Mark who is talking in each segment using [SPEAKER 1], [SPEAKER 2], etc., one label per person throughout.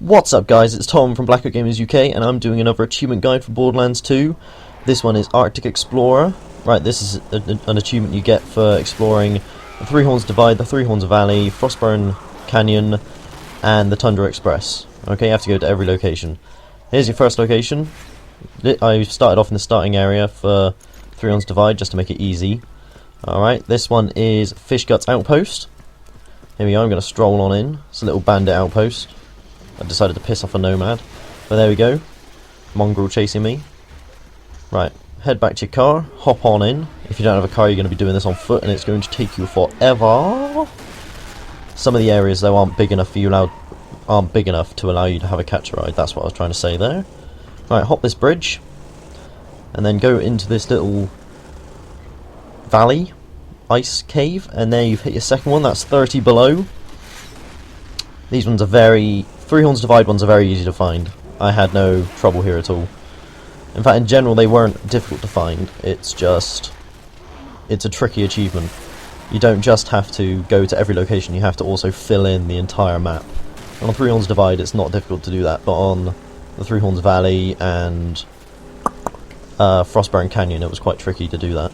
[SPEAKER 1] What's up guys, it's Tom from BlackoutGamersUK and I'm doing another achievement guide for Borderlands 2. This one is Arctic Explorer. Right, this is an achievement you get for exploring the Three Horns Divide, the Three Horns Valley, Frostburn Canyon and the Tundra Express. Okay, you have to go to every location. Here's your first location. I started off in the starting area for Three Horns Divide just to make it easy. Alright, this one is Fish Guts Outpost. Here we go, I'm going to stroll on in. It's a little bandit outpost. I decided to piss off a nomad. But there we go. Mongrel chasing me. Right, head back to your car, hop on in. If you don't have a car, you're going to be doing this on foot, and it's going to take you forever. Some of the areas, though, aren't big enough to allow you to have a catch ride. That's what I was trying to say there. Right, hop this bridge, and then go into this little valley, ice cave, and there you've hit your second one. That's 30 below. These ones are Three Horns Divide ones are very easy to find. I had no trouble here at all. In fact, in general, they weren't difficult to find. It's a tricky achievement. You don't just have to go to every location, you have to also fill in the entire map. On Three Horns Divide, it's not difficult to do that, but on the Three Horns Valley and Frostburn Canyon, it was quite tricky to do that.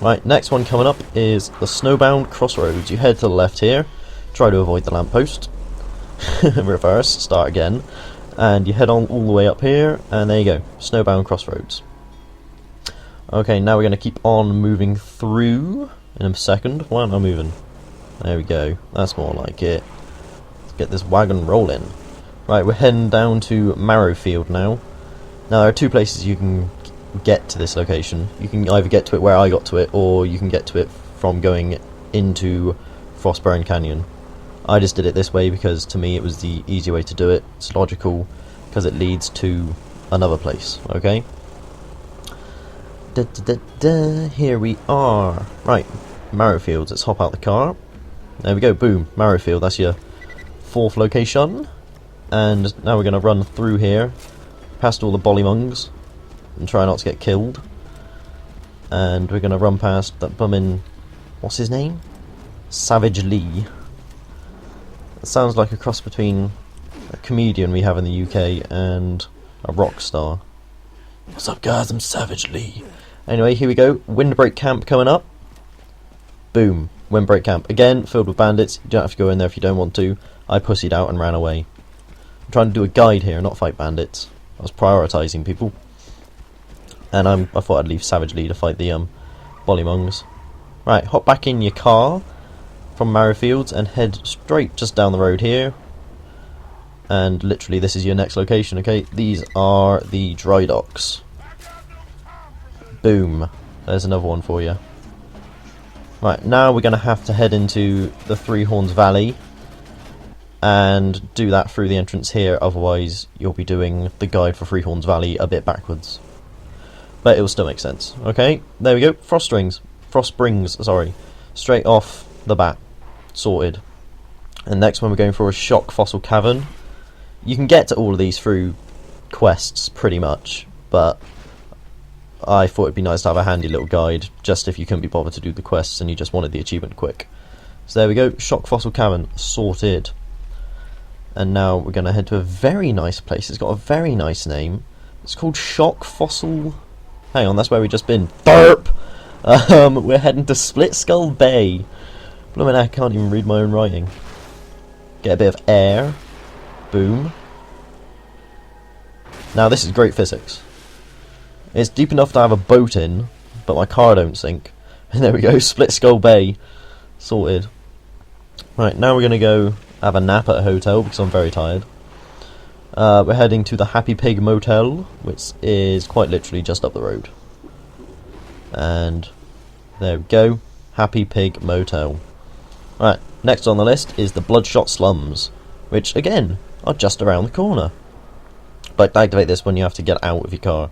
[SPEAKER 1] Right, next one coming up is the Snowbound Crossroads. You head to the left here, try to avoid the lamppost. Reverse, start again, and you head on all the way up here, and there you go, Snowbound Crossroads. Okay, now we're going to keep on moving through in a second. Why aren't I moving? There we go, that's more like it. Let's get this wagon rolling. Right, we're heading down to Marrowfield now. Now there are two places you can get to this location. You can either get to it where I got to it, or you can get to it from going into Frostburn Canyon. I just did it this way because to me it was the easy way to do it. It's logical because it leads to another place, okay? Here we are. Right, Marrowfields, let's hop out the car. There we go, boom, Marrowfield, that's your fourth location. And now we're going to run through here, past all the bollymungs, and try not to get killed. And we're going to run past that bummin', what's his name? Savage Lee. It sounds like a cross between a comedian we have in the UK and a rock star. What's up guys, I'm Savage Lee. Anyway, here we go, Windbreak Camp coming up. Boom, Windbreak Camp. Again, filled with bandits, you don't have to go in there if you don't want to. I pussied out and ran away. I'm trying to do a guide here, not fight bandits. I was prioritising people. And I thought I'd leave Savage Lee to fight the bollymungs. Right, hop back in your car from Marrowfields and head straight just down the road here, and literally this is your next location. Okay, these are the dry docks. Boom, there's another one for you. Right, now we're going to have to head into the Three Horns Valley and do that through the entrance here, otherwise you'll be doing the guide for Three Horns Valley a bit backwards, but it will still make sense. Okay, there we go, Frost Springs, sorry, straight off the bat. Sorted. And next one we're going for a Shock Fossil Cavern. You can get to all of these through quests pretty much, but I thought it'd be nice to have a handy little guide just if you couldn't be bothered to do the quests and you just wanted the achievement quick. So there we go, Shock Fossil Cavern, sorted. And now we're going to head to a very nice place. It's got a very nice name. It's called Shock Fossil... Hang on, that's where we've just been. Burp! We're heading to Split Skull Bay. Blooming heck, I can't even read my own writing. Get a bit of air. Boom. Now this is great physics. It's deep enough to have a boat in, but my car don't sink. And there we go, Split Skull Bay. Sorted. Right, now we're going to go have a nap at a hotel because I'm very tired. We're heading to the Happy Pig Motel, which is quite literally just up the road. And there we go, Happy Pig Motel. Right, next on the list is the Bloodshot Slums, which again are just around the corner. But to activate this one you have to get out of your car.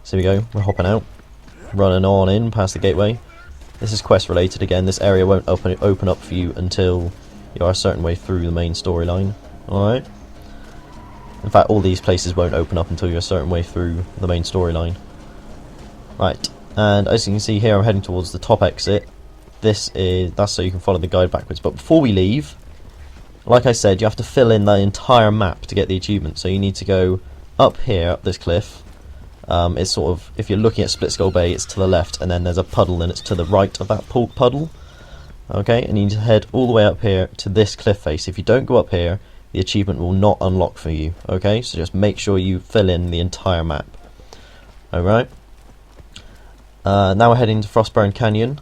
[SPEAKER 1] So here we go, we're hopping out, running on in past the gateway. This is quest related again, this area won't open up for you until you are a certain way through the main storyline. Alright. In fact, all these places won't open up until you're a certain way through the main storyline. Right, and as you can see here I'm heading towards the top exit. That's so you can follow the guide backwards. But before we leave, like I said, you have to fill in the entire map to get the achievement. So you need to go up here, up this cliff. It's sort of, if you're looking at Split Skull Bay, it's to the left, and then there's a puddle, and it's to the right of that puddle. Okay, and you need to head all the way up here to this cliff face. If you don't go up here, the achievement will not unlock for you. Okay, so just make sure you fill in the entire map. Alright. Now we're heading to Frostburn Canyon.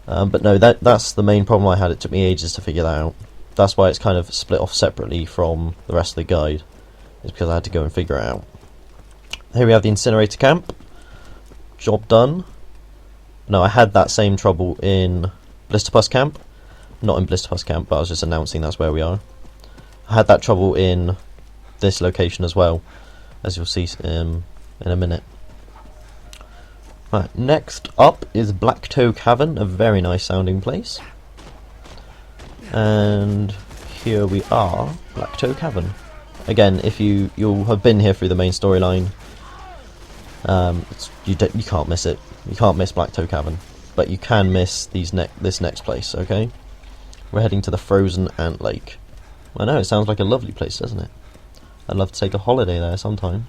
[SPEAKER 1] But no, that's the main problem I had. It took me ages to figure that out. That's why it's kind of split off separately from the rest of the guide. It's because I had to go and figure it out. Here we have the incinerator camp. Job done. No, I had that same trouble in Blisterpuss camp. Not in Blisterpuss camp, but I was just announcing that's where we are. I had that trouble in this location as well, as you'll see in a minute. Right, next up is Black Toe Cavern, a very nice sounding place. And here we are, Black Toe Cavern. Again, if you'll have been here through the main storyline, you can't miss it. You can't miss Black Toe Cavern, but you can miss this next place. Okay, we're heading to the Frozen Ant Lake. I know, it sounds like a lovely place, doesn't it? I'd love to take a holiday there sometime.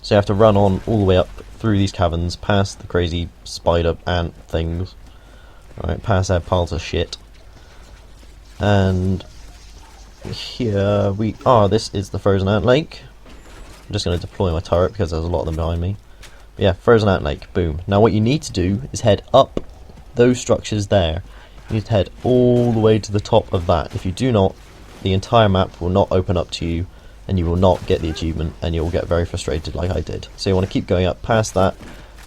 [SPEAKER 1] So you have to run on all the way up through these caverns, past the crazy spider ant things. Alright, past their piles of shit. And here we are. This is the Frozen Ant Lake. I'm just going to deploy my turret because there's a lot of them behind me. But yeah, Frozen Ant Lake, boom. Now what you need to do is head up those structures there. You need to head all the way to the top of that. If you do not, the entire map will not open up to you, and you will not get the achievement, and you'll get very frustrated like I did. So you want to keep going up past that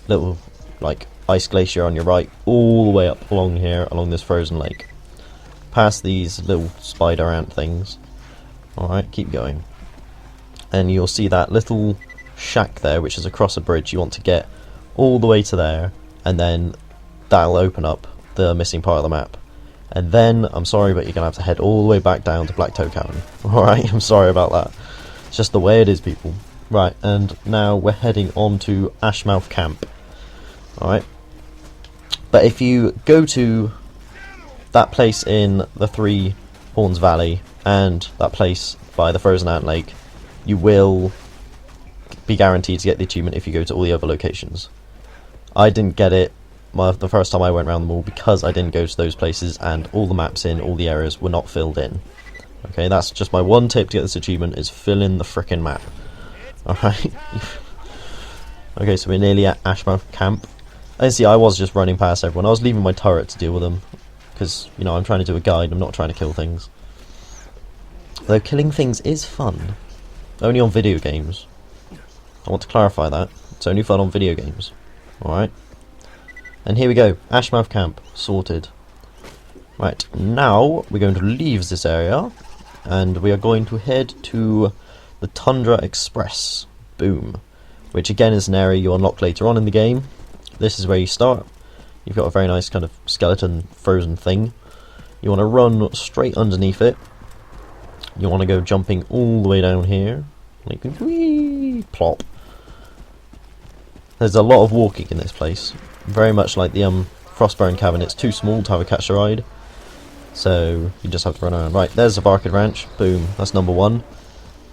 [SPEAKER 1] little like ice glacier on your right, all the way up along here, along this frozen lake, past these little spider ant things. Alright, keep going, and you'll see that little shack there, which is across a bridge. You want to get all the way to there, and then that'll open up the missing part of the map. And then, I'm sorry, but you're going to have to head all the way back down to Black Toe Cavern. Alright, I'm sorry about that. It's just the way it is, people. Right, and now we're heading on to Ashmouth Camp. Alright. But if you go to that place in the Three Horns Valley, and that place by the Frozen Ant Lake, you will be guaranteed to get the achievement if you go to all the other locations. I didn't get it the first time I went around them all because I didn't go to those places, and all the maps in all the areas were not filled in. Okay, that's just my one tip to get this achievement, is fill in the frickin' map. Alright. Okay, so we're nearly at Ashmouth Camp. As you see, I was just running past everyone. I was leaving my turret to deal with them, because, you know, I'm trying to do a guide, I'm not trying to kill things. Though killing things is fun. Only on video games. I want to clarify that. It's only fun on video games. Alright. And here we go, Ashmouth Camp, sorted. Right, now we're going to leave this area, and we are going to head to the Tundra Express, boom. Which again is an area you unlock later on in the game. This is where you start. You've got a very nice kind of skeleton frozen thing. You want to run straight underneath it. You want to go jumping all the way down here. Like, whee, plop. There's a lot of walking in this place. Very much like the Frostburn Cavern, it's too small to have a catch a ride, so you just have to run around. Right, there's the Varkid Ranch, boom, that's number one.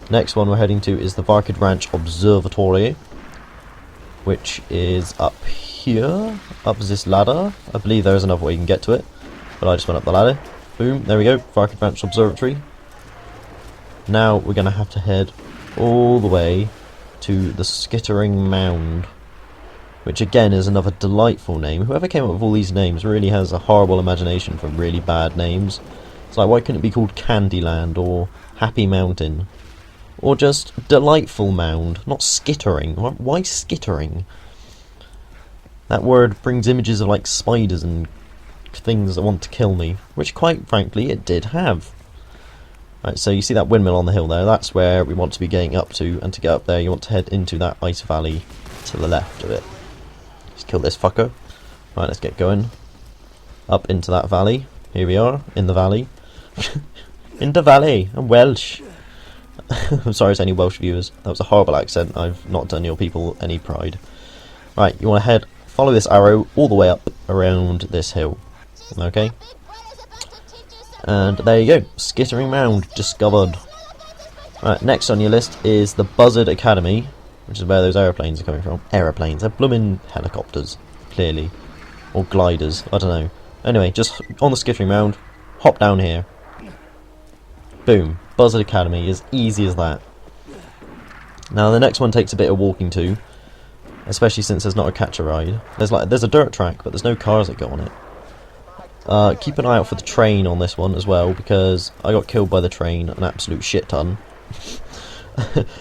[SPEAKER 1] Next one we're heading to is the Varkid Ranch Observatory, which is up here, up this ladder. I believe there is another way you can get to it, but I just went up the ladder. Boom, there we go, Varkid Ranch Observatory. Now we're going to have to head all the way to the Skittering Mound, which again is another delightful name. Whoever came up with all these names really has a horrible imagination for really bad names. It's like, why couldn't it be called Candyland or Happy Mountain? Or just Delightful Mound, not Skittering. Why Skittering? That word brings images of like spiders and things that want to kill me, which quite frankly it did have. Right, so you see that windmill on the hill there, that's where we want to be getting up to, and to get up there you want to head into that ice valley to the left of it. Let's kill this fucker. Right, let's get going. Up into that valley. Here we are, in the valley. In the valley, I'm Welsh. I'm sorry to any Welsh viewers, that was a horrible accent, I've not done your people any pride. Right, you want to head, follow this arrow all the way up around this hill. Okay? And there you go, skittering mound discovered. Right, next on your list is the Buzzard Academy, which is where those aeroplanes are coming from. Aeroplanes, they're blooming helicopters, clearly. Or gliders, I don't know. Anyway, just on the skittering mound, hop down here. Boom, Buzzard Academy, as easy as that. Now the next one takes a bit of walking too, especially since there's not a catch a ride. There's a dirt track, but there's no cars that go on it. Keep an eye out for the train on this one as well, because I got killed by the train an absolute shit ton.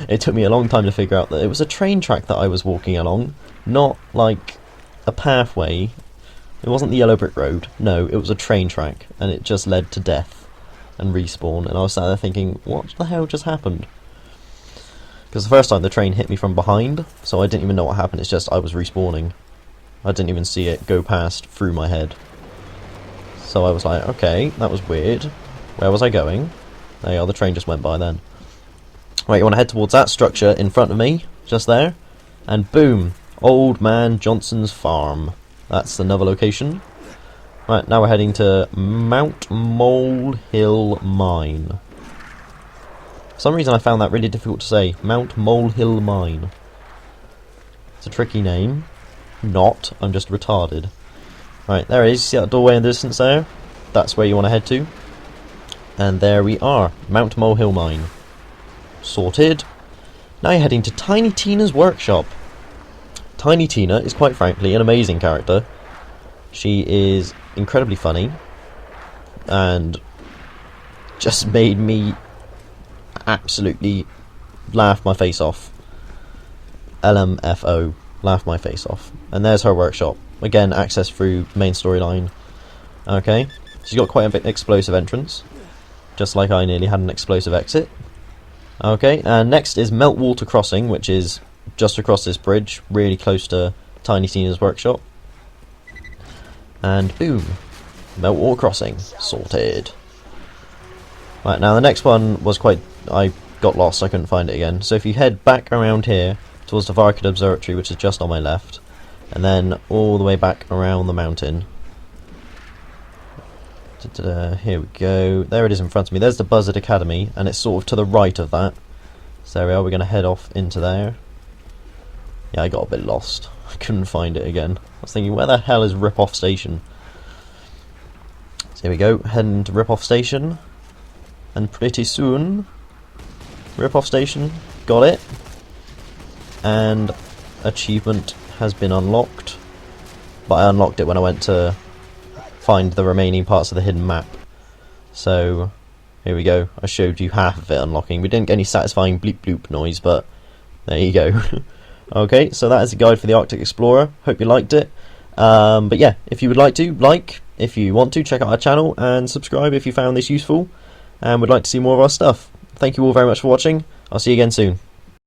[SPEAKER 1] It took me a long time to figure out that it was a train track that I was walking along, not like a pathway. It wasn't the yellow brick road, no, it was a train track, and it just led to death and respawn, and I was sat there thinking, what the hell just happened? Because the first time the train hit me from behind, so I didn't even know what happened, it's just I was respawning. I didn't even see it go past through my head. So I was like, okay, that was weird. Where was I going? There you are, the train just went by then. Right, you want to head towards that structure in front of me, just there. And boom, Old Man Johnson's farm. That's another location. Right, now we're heading to Mount Molehill Mine. For some reason I found that really difficult to say. Mount Molehill Mine. It's a tricky name. Not, I'm just retarded. Right, there it is, see that doorway in the distance there? That's where you want to head to. And there we are, Mount Molehill Mine. Sorted. Now you're heading to Tiny Tina's workshop. Tiny Tina is quite frankly an amazing character. She is incredibly funny. And just made me absolutely laugh my face off. LMFO. Laugh my face off. And there's her workshop. Again, access through main storyline. Okay, she's got quite a bit explosive entrance, just like I nearly had an explosive exit. Okay, and next is Meltwater Crossing, which is just across this bridge, really close to Tiny Tina's workshop. And boom, Meltwater Crossing, sorted. Right, now the next one was I got lost, I couldn't find it again. So if you head back around here, towards the Varkid Observatory, which is just on my left, and then all the way back around the mountain. Here we go. There it is in front of me. There's the Buzzard Academy, and it's sort of to the right of that. So there we are. We're going to head off into there. Yeah, I got a bit lost. I couldn't find it again. I was thinking, where the hell is Rip-Off Station? So here we go. Heading to Rip-Off Station. And pretty soon, Rip-Off Station. Got it. And achievement has been unlocked, but I unlocked it when I went to find the remaining parts of the hidden map. So here we go, I showed you half of it unlocking. We didn't get any satisfying bleep bloop noise, but there you go. Okay, so that is the guide for the Arctic Explorer. Hope you liked it. But yeah, if you would like to, if you want to, check out our channel and subscribe if you found this useful and would like to see more of our stuff. Thank you all very much for watching. I'll see you again soon.